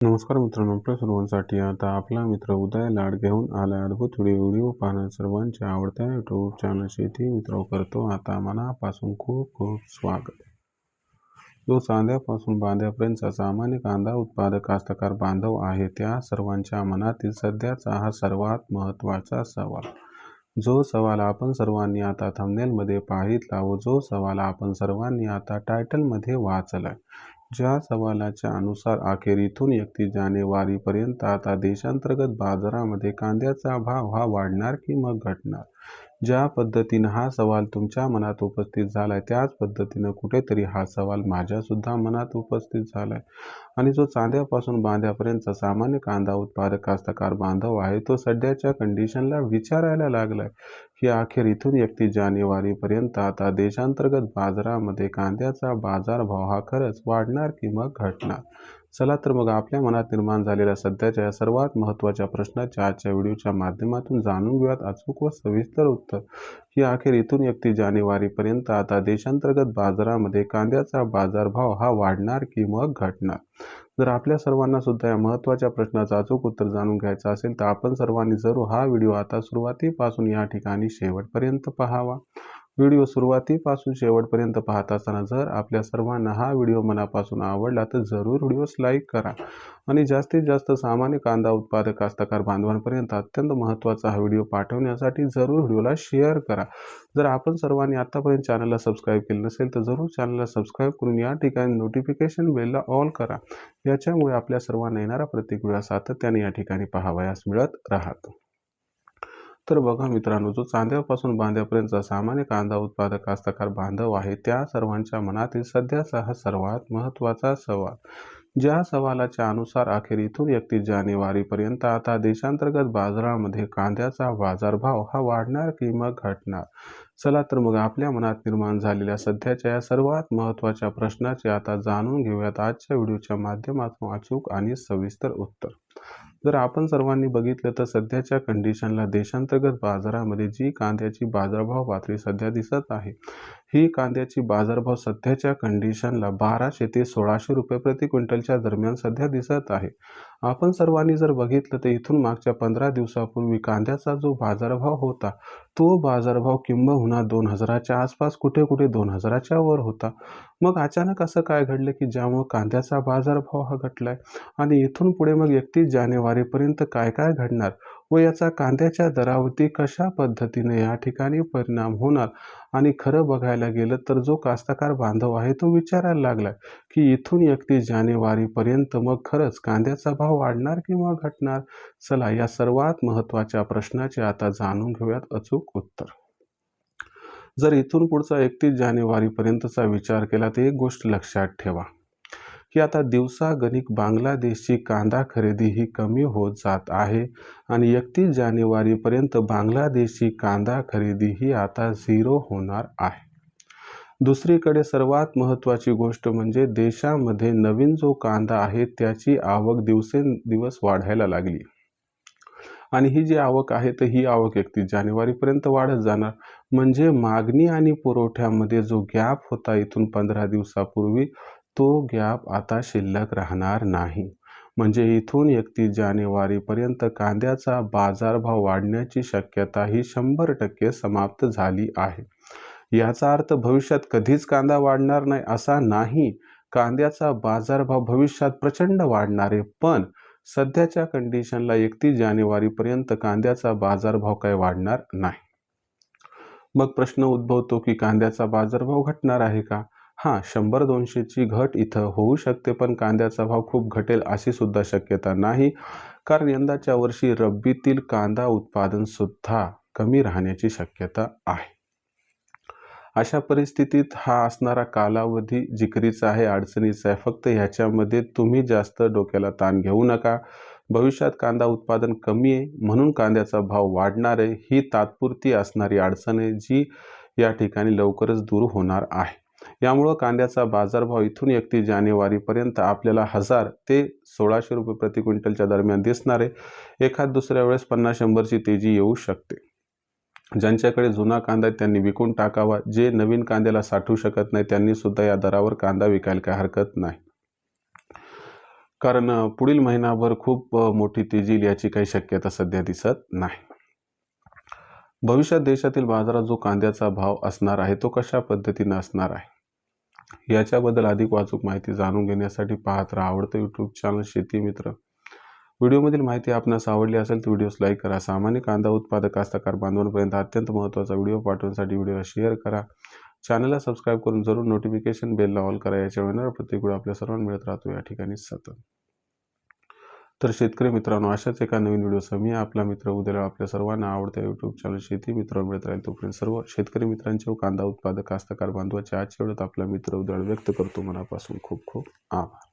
नमस्कार मित्रांनो, आपल्या सर्वांसाठी आता आपला मित्र उदय लाड घेऊन आला अद्भुत व्हिडिओ पाहणं सर्वांच्या आवडत्या यूट्यूब चॅनल शेती मित्र करतो आता मनापासून खूप खूप स्वागत. जो चांद्यापासून बांध्यापर्यंतचा सामान्य कांदा उत्पादक कास्तकार बांधव आहे त्या सर्वांच्या मनातील सध्याचा हा सर्वात महत्त्वाचा सवाल. जो सवाल आपण सर्वांनी आता थंबनेलमध्ये पाहितला व जो सवाल आपण सर्वांनी आता टायटलमध्ये वाचलाय. ज्या सवालाच्या अनुसार अखेर इथून 31 जानेवारीपर्यंत आता देशांतर्गत बाजारामध्ये कांद्याचा भाव हा वाढणार की मग घटणार. ज्या पद्धतीनं हा सवाल तुमच्या मनात उपस्थित झालाय त्याच पद्धतीनं कुठेतरी हा सवाल माझ्यासुद्धा मनात उपस्थित झालाय. आणि जो चांद्यापासून बांध्यापर्यंतचा सामान्य कांदा उत्पादक कास्तकार बांधव आहे तो सध्याच्या कंडिशनला विचारायला लागलाय की अखेर इथून 31 जानेवारीपर्यंत आता देशांतर्गत बाजारामध्ये कांद्याचा बाजारभाव हा खरंच वाढणार की मग घटणार. चला तर मग आपल्या मनात निर्माण झालेल्या सध्याच्या या सर्वात महत्त्वाच्या प्रश्नाच्या आजच्या व्हिडिओच्या माध्यमातून जाणून घेऊयात अचूक व सविस्तर उत्तर की अखेर इथून 31 जानेवारीपर्यंत आता देशांतर्गत बाजारामध्ये कांद्याचा बाजारभाव हा वाढणार की मग घटणार. जर आपल्या सर्वांना सुद्धा या महत्त्वाच्या प्रश्नाचं अचूक उत्तर जाणून घ्यायचं असेल तर आपण सर्वांनी जरूर हा व्हिडिओ आता सुरुवातीपासून या ठिकाणी शेवटपर्यंत पाहावा. व्हिडिओ सुरुवातीपासून शेवटपर्यंत पाहत असताना जर आपल्या सर्वांना हा व्हिडिओ मनापासून आवडला तर जरूर व्हिडिओस लाईक करा आणि जास्तीत जास्त सामान्य कांदा उत्पादक कास्तकार बांधवांपर्यंत अत्यंत महत्त्वाचा हा व्हिडिओ पाठवण्यासाठी जरूर व्हिडिओला शेअर करा. जर आपण सर्वांनी आतापर्यंत चॅनलला सबस्क्राईब केलं नसेल तर जरूर चॅनलला सबस्क्राईब करून या ठिकाणी नोटिफिकेशन बेलला ऑल करा. याच्यामुळे आपल्या सर्वांना येणारा प्रत्येक व्हिडिओ सातत्याने या ठिकाणी पाहावयास मिळत राहतो. तर बघा मित्रांनो, जो चांद्यापासून बांध्यापर्यंतचा सामान्य कांदा उत्पादक कास्तकार बांधव आहे त्या सर्वांच्या मनातील सध्याचा हा सर्वात महत्त्वाचा सवाल. ज्या सवालाच्या अनुसार अखेर इथून 31 जानेवारीपर्यंत आता देशांतर्गत बाजारामध्ये कांद्याचा बाजारभाव हा वाढणार की मग घटणार. चला तर मग आपल्या मनात निर्माण झालेल्या सध्याच्या या सर्वात महत्त्वाच्या प्रश्नाचे आता जाणून घेऊयात आजच्या व्हिडिओच्या माध्यमातून अचूक आणि सविस्तर उत्तर. जर आपण सर्वांनी बघितलं तर सध्याच्या कंडिशनला देशांतर्गत बाजारामध्ये जी कांद्याची बाजारभाव पातळी सध्या दिसत आहे ही कांद्याची बाजारभाव सध्याच्या कंडिशनला 1200 ते 1600 रुपये प्रति क्विंटलच्या दरम्यान सध्या दिसत आहे. आपण सर्वांनी जर बघितलं तर इथून मागच्या 15 दिवसापूर्वी कांद्याचा जो बाजारभाव होता तो बाजारभाव किंबहुना 2000च्या आसपास कुठे कुठे 2000च्या वर होता. मग अचानक असं काय घडलं की ज्यामुळे कांद्याचा बाजारभाव हा घटलाय आणि इथून पुढे मग 31 जानेवारीपर्यंत काय काय घडणार व याचा कांद्याच्या दरावरती कशा पद्धतीने या ठिकाणी परिणाम होणार. आणि खरं बघायला गेलं तर जो कास्तकार बांधव आहे तो विचारायला लागलाय की इथून 31 जानेवारीपर्यंत मग खरंच कांद्याचा भाव वाढणार किंवा घटणार. चला या सर्वात महत्त्वाच्या प्रश्नाचे आता जाणून घेऊयात अचूक उत्तर. जर इथून पुढचा 31 जानेवारीपर्यंतचा विचार केला तर एक गोष्ट लक्षात ठेवा की आता दिवसागणिक बांगलादेशची कांदा खरेदी ही कमी होत जात आहे आणि 31 जानेवारीपर्यंत बांगलादेशची कांदा खरेदी ही आता 0 होणार आहे. दुसरीकडे सर्वात महत्त्वाची गोष्ट म्हणजे देशामध्ये नवीन जो कांदा आहे त्याची आवक दिवसेंदिवस वाढायला लागली आणि ही जी आवक आहे तर ही आवक 31 जानेवारीपर्यंत वाढत जाणार. म्हणजे मागणी आणि पुरवठ्यामध्ये जो गॅप होता इथून 15 दिवसापूर्वी तो गॅप आता शिल्लक राहणार नाही. म्हणजे इथून 31 जानेवारीपर्यंत कांद्याचा बाजारभाव वाढण्याची शक्यता ही 100% समाप्त झाली आहे. याचा अर्थ भविष्यात कधीच कांदा वाढणार नाही असा नाही. कांद्याचा बाजारभाव भविष्यात प्रचंड वाढणार आहे पण सध्याच्या कंडिशनला 31 जानेवारीपर्यंत कांद्याचा बाजारभाव काही वाढणार नाही. मग प्रश्न उद्भवतो की कांद्याचा बाजारभाव घटणार आहे का? हां, 100-200ची घट इथं होऊ शकते पण कांद्याचा भाव खूप घटेल अशी सुद्धा शक्यता नाही. कारण यंदाच्या वर्षी रब्बीतील कांदा उत्पादन सुद्धा कमी राहण्याची शक्यता आहे. अशा परिस्थितीत हा असणारा कालावधी जिकरीचा आहे, अडचणीचा आहे. फक्त ह्याच्यामध्ये तुम्ही जास्त डोक्याला ताण घेऊ नका. भविष्यात कांदा उत्पादन कमी आहे म्हणून कांद्याचा भाव वाढणार आहे ही तात्पुरती असणारी अडचण आहे जी या ठिकाणी लवकरच दूर होणार आहे. यामुळं कांद्याचा बाजारभाव इथून 31 जानेवारीपर्यंत आपल्याला 1000 ते 1600 रुपये प्रति क्विंटलच्या दरम्यान दिसणार आहे. एखाद दुसऱ्या वेळेस 50-100ची तेजी येऊ शकते. ज्यांच्याकडे जुना कांदा आहे त्यांनी विकून टाकावा. जे नवीन कांद्याला साठवू शकत नाही त्यांनी सुद्धा या दरावर कांदा विकायला काही हरकत नाही. कारण पुढील महिनाभर खूप मोठी तेजी येईल याची काही शक्यता सध्या दिसत नाही. भविष्यात देशातील बाजारात जो कांद्याचा भाव असणार आहे तो कशा पद्धतीने असणार आहे याच्याबद्दल अधिक अचूक माहिती जाणून घेण्यासाठी पाहत राहा आवडतं यूट्यूब चॅनल शेती मित्र. व्हिडिओमधील माहिती आपणास आवडली असेल तर व्हिडिओस लाईक करा. सामान्य कांदा उत्पादक कास्तकार बांधवांपर्यंत अत्यंत महत्त्वाचा व्हिडिओ पाठवण्यासाठी व्हिडिओला शेअर करा. चॅनलला सबस्क्राईब करून जरूर नोटिफिकेशन बेलला ऑल करा. याच्या येणारा प्रत्येक व्हिडिओ आपल्या सर्वांना मिळत राहतो या ठिकाणी सतत. तर शेतकरी मित्रांनो, अशाच एका नवीन व्हिडिओसह मी आपला मित्र उद्याला आपल्या सर्वांना आवडत्या यूट्यूब चॅनल शेती मित्र मिळत राहील. तोपर्यंत सर्व शेतकरी मित्रांचे व कांदा उत्पादक कास्तकार बांधवांच्या आजच्या वेळेत आपला मित्र उद्याला व्यक्त करतो. मनापासून खूप खूप आभार.